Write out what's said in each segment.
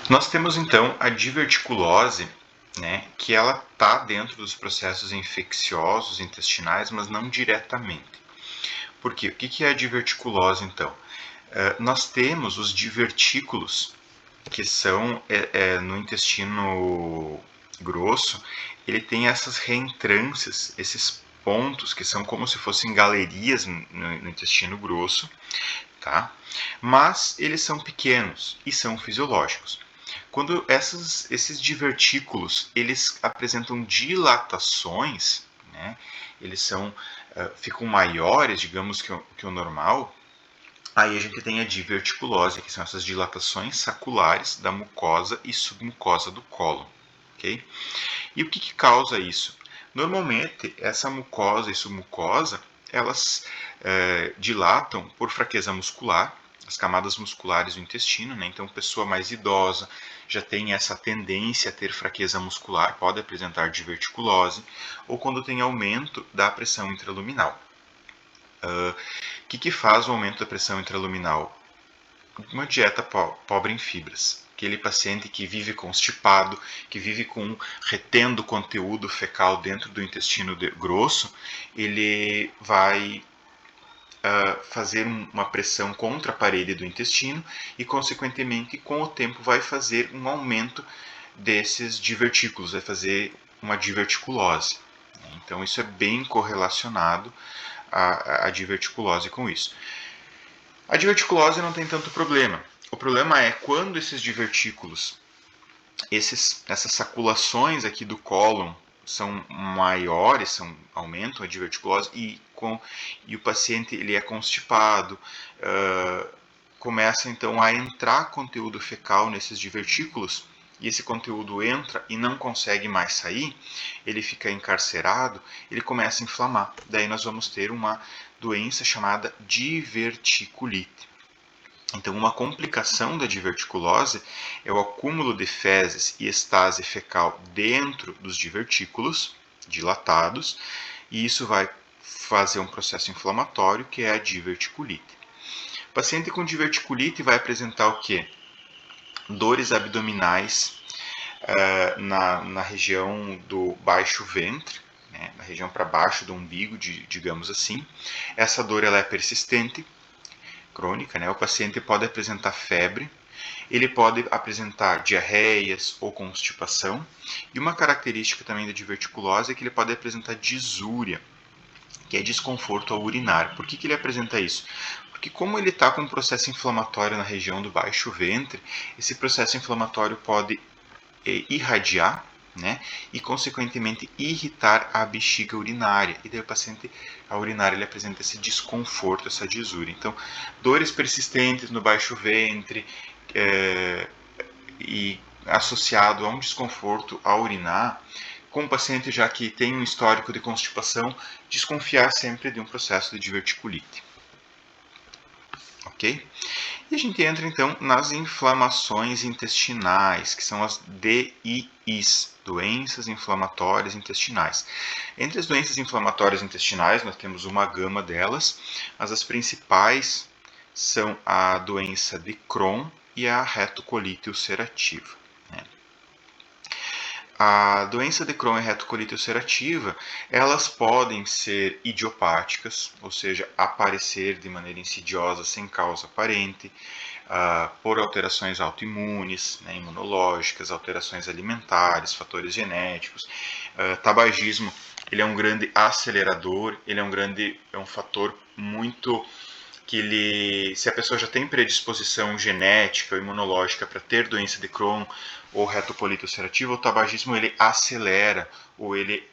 Nós temos então a diverticulose, né, que ela está dentro dos processos infecciosos intestinais, mas não diretamente. Por quê? O que é a diverticulose então? Nós temos os divertículos, que são no intestino grosso, ele tem essas reentrâncias, esses pontos que são como se fossem galerias no intestino grosso, tá? Mas eles são pequenos e são fisiológicos. Quando esses divertículos eles apresentam dilatações, né? Eles ficam maiores, digamos, que o normal. Aí a gente tem a diverticulose, que são essas dilatações saculares da mucosa e submucosa do cólon, ok? E o que causa isso? Normalmente, essa mucosa e submucosa, elas dilatam por fraqueza muscular, as camadas musculares do intestino, né? Então, pessoa mais idosa já tem essa tendência a ter fraqueza muscular, pode apresentar diverticulose, ou quando tem aumento da pressão intraluminal. O que faz o aumento da pressão intraluminal? Uma dieta pobre em fibras. Aquele paciente que vive constipado, que vive retendo conteúdo fecal dentro do intestino grosso, ele vai fazer uma pressão contra a parede do intestino e, consequentemente, com o tempo vai fazer um aumento desses divertículos, vai fazer uma diverticulose. Então, isso é bem correlacionado à diverticulose com isso. A diverticulose não tem tanto problema. O problema é quando esses divertículos, essas saculações aqui do cólon são maiores, aumentam a diverticulose e o paciente ele é constipado, começa então a entrar conteúdo fecal nesses divertículos e esse conteúdo entra e não consegue mais sair, ele fica encarcerado, ele começa a inflamar. Daí nós vamos ter uma doença chamada diverticulite. Então, uma complicação da diverticulose é o acúmulo de fezes e estase fecal dentro dos divertículos dilatados, e isso vai fazer um processo inflamatório que é a diverticulite. O paciente com diverticulite vai apresentar o quê? Dores abdominais na região do baixo ventre, né, na região para baixo do umbigo, digamos assim. Essa dor ela é persistente, crônica, né? O paciente pode apresentar febre, ele pode apresentar diarreias ou constipação, e uma característica também da diverticulose é que ele pode apresentar disúria, que é desconforto ao urinar. Por que ele apresenta isso? Porque como ele está com um processo inflamatório na região do baixo ventre, esse processo inflamatório pode irradiar, né, e consequentemente irritar a bexiga urinária, e daí o paciente, a urinária, ele apresenta esse desconforto, essa disúria. Então, dores persistentes no baixo ventre e associado a um desconforto ao urinar, com o paciente já que tem um histórico de constipação, desconfiar sempre de um processo de diverticulite. Ok? E a gente entra então nas inflamações intestinais, que são as DIIs, doenças inflamatórias intestinais. Entre as doenças inflamatórias intestinais, nós temos uma gama delas, mas as principais são a doença de Crohn e a retocolite ulcerativa. A doença de Crohn e retocolite ulcerativa, elas podem ser idiopáticas, ou seja, aparecer de maneira insidiosa sem causa aparente, por alterações autoimunes, né, imunológicas, alterações alimentares, fatores genéticos. Tabagismo, ele é um grande acelerador, ele é um fator muito que se a pessoa já tem predisposição genética ou imunológica para ter doença de Crohn ou retocolite ulcerativa, o tabagismo ele acelera ou ele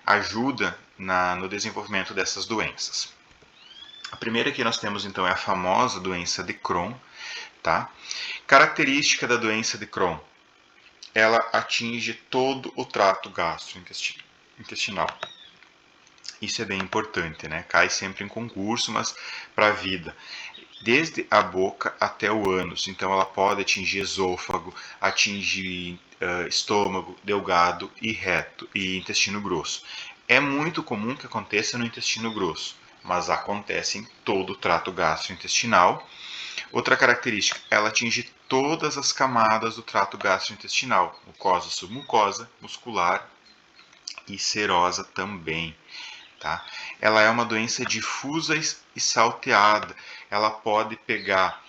ajuda no desenvolvimento dessas doenças. A primeira que nós temos então é a famosa doença de Crohn, tá? Característica da doença de Crohn, ela atinge todo o trato gastrointestinal. Isso é bem importante, né? Cai sempre em concurso, mas para a vida. Desde a boca até o ânus. Então, ela pode atingir esôfago, atingir estômago, delgado e reto e intestino grosso. É muito comum que aconteça no intestino grosso, mas acontece em todo o trato gastrointestinal. Outra característica, ela atinge todas as camadas do trato gastrointestinal, mucosa, submucosa, muscular e serosa também. Tá? Ela é uma doença difusa e salteada. Ela pode pegar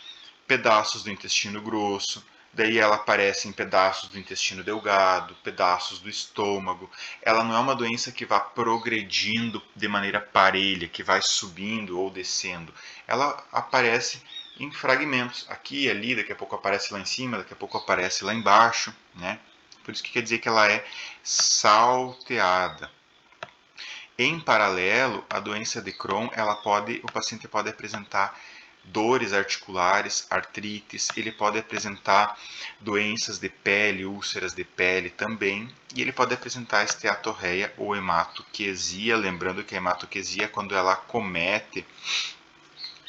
pedaços do intestino grosso, daí ela aparece em pedaços do intestino delgado, pedaços do estômago. Ela não é uma doença que vá progredindo de maneira parelha, que vai subindo ou descendo. Ela aparece em fragmentos, aqui e ali, daqui a pouco aparece lá em cima, daqui a pouco aparece lá embaixo, né? Por isso que quer dizer que ela é salteada. Em paralelo, a doença de Crohn, o paciente pode apresentar dores articulares, artrites, ele pode apresentar doenças de pele, úlceras de pele também, e ele pode apresentar esteatorreia ou hematoquesia, lembrando que a hematoquesia é quando ela acomete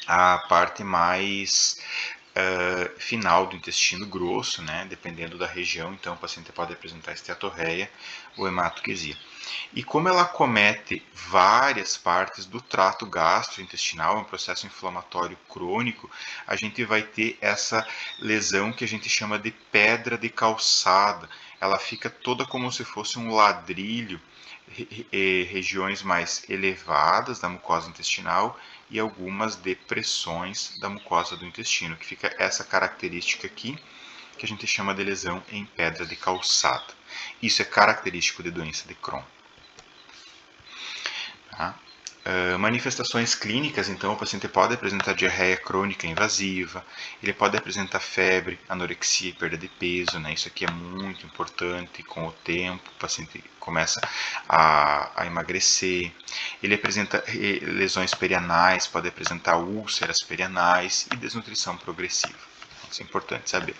a parte mais final do intestino grosso, né? Dependendo da região, então o paciente pode apresentar esteatorreia ou hematoquesia. E como ela acomete várias partes do trato gastrointestinal, é um processo inflamatório crônico, a gente vai ter essa lesão que a gente chama de pedra de calçada. Ela fica toda como se fosse um ladrilho, regiões mais elevadas da mucosa intestinal e algumas depressões da mucosa do intestino, que fica essa característica aqui, que a gente chama de lesão em pedra de calçada. Isso é característico de doença de Crohn. Tá? Manifestações clínicas, então, o paciente pode apresentar diarreia crônica invasiva, ele pode apresentar febre, anorexia e perda de peso, né? Isso aqui é muito importante, com o tempo o paciente começa a emagrecer, ele apresenta lesões perianais, pode apresentar úlceras perianais e desnutrição progressiva. Isso é importante saber.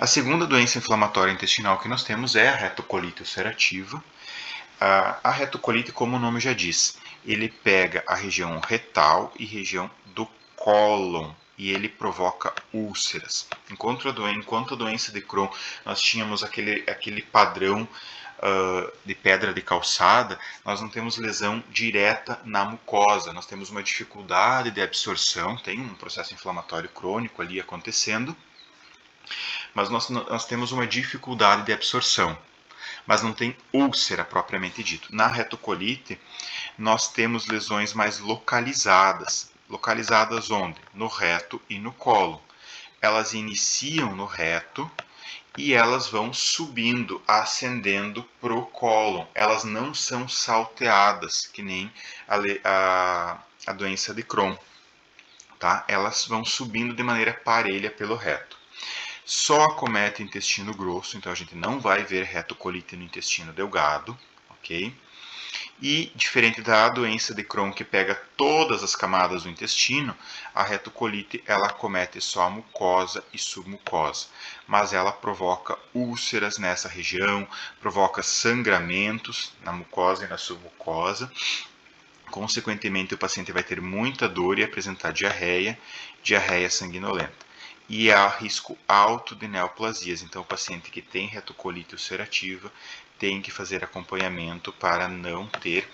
A segunda doença inflamatória intestinal que nós temos é a retocolite ulcerativa. A retocolite, como o nome já diz, ele pega a região retal e região do cólon e ele provoca úlceras. Enquanto a doença de Crohn, nós tínhamos aquele padrão de pedra de calçada, nós não temos lesão direta na mucosa, nós temos uma dificuldade de absorção, tem um processo inflamatório crônico ali acontecendo, mas nós temos uma dificuldade de absorção, mas não tem úlcera propriamente dito. Na retocolite, nós temos lesões mais localizadas. Localizadas onde? No reto e no colo. Elas iniciam no reto e elas vão subindo, ascendendo para o cólon. Elas não são salteadas, que nem a doença de Crohn. Tá? Elas vão subindo de maneira parelha pelo reto. Só acomete o intestino grosso, então a gente não vai ver retocolite no intestino delgado, ok? E, diferente da doença de Crohn, que pega todas as camadas do intestino, a retocolite ela acomete só a mucosa e submucosa, mas ela provoca úlceras nessa região, provoca sangramentos na mucosa e na submucosa. Consequentemente, o paciente vai ter muita dor e apresentar diarreia sanguinolenta. E há risco alto de neoplasias. Então, o paciente que tem retocolite ulcerativa tem que fazer acompanhamento para não ter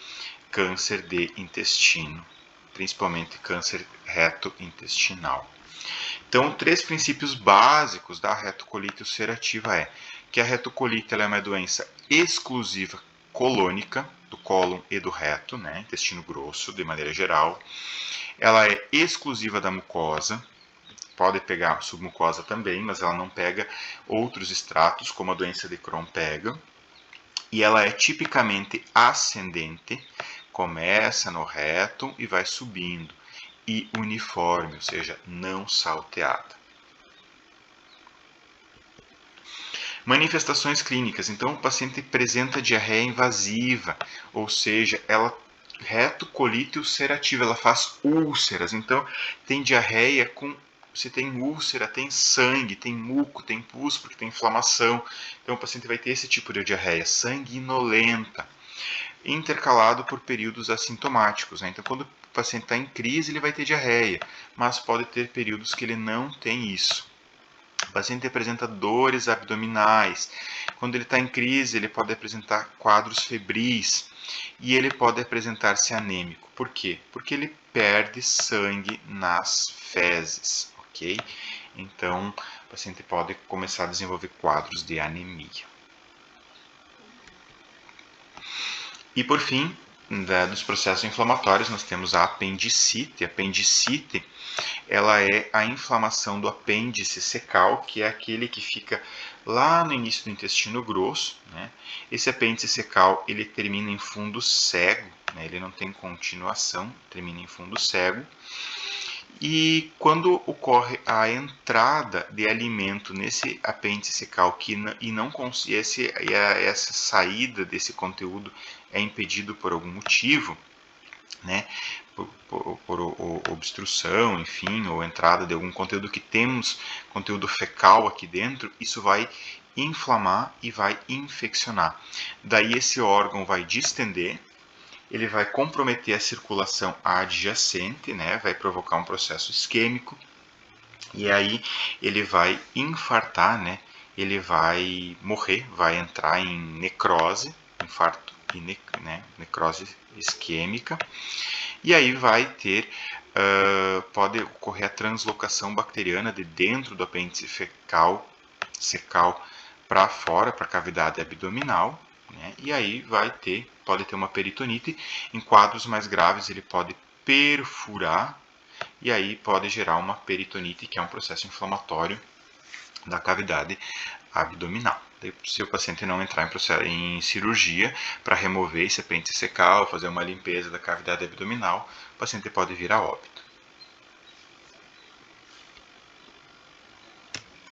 câncer de intestino, principalmente câncer retointestinal. Então, 3 princípios básicos da retocolite ulcerativa é que a retocolite ela é uma doença exclusiva colônica, do cólon e do reto, né, intestino grosso, de maneira geral. Ela é exclusiva da mucosa, pode pegar submucosa também, mas ela não pega outros estratos, como a doença de Crohn pega. E ela é tipicamente ascendente, começa no reto e vai subindo. E uniforme, ou seja, não salteada. Manifestações clínicas. Então, o paciente apresenta diarreia invasiva, ou seja, retocolite ulcerativa, ela faz úlceras. Então, tem diarreia com se tem úlcera, tem sangue, tem muco, tem pus, porque tem inflamação. Então, o paciente vai ter esse tipo de diarreia sanguinolenta, intercalado por períodos assintomáticos. Né? Então, quando o paciente está em crise, ele vai ter diarreia, mas pode ter períodos que ele não tem isso. O paciente apresenta dores abdominais. Quando ele está em crise, ele pode apresentar quadros febris e ele pode apresentar-se anêmico. Por quê? Porque ele perde sangue nas fezes, ok? Então, o paciente pode começar a desenvolver quadros de anemia. E por fim, dos processos inflamatórios, nós temos a apendicite. A apendicite, ela é a inflamação do apêndice secal, que é aquele que fica lá no início do intestino grosso, né? Esse apêndice secal, ele termina em fundo cego, né? Ele não tem continuação, termina em fundo cego. E quando ocorre a entrada de alimento nesse apêndice secal essa saída desse conteúdo é impedido por algum motivo, né, por obstrução, enfim, ou entrada de algum conteúdo que temos conteúdo fecal aqui dentro, isso vai inflamar e vai infeccionar. Daí esse órgão vai distender, ele vai comprometer a circulação adjacente, né? Vai provocar um processo isquêmico e aí ele vai infartar, né? Ele vai morrer, vai entrar em necrose, infarto e necrose isquêmica, e aí vai ter, pode ocorrer a translocação bacteriana de dentro do apêndice secal para fora, para a cavidade abdominal, né? E aí pode ter uma peritonite. Em quadros mais graves, ele pode perfurar e aí pode gerar uma peritonite, que é um processo inflamatório da cavidade abdominal. Se o paciente não entrar em cirurgia para remover esse apêndice secal, fazer uma limpeza da cavidade abdominal, o paciente pode vir a óbito.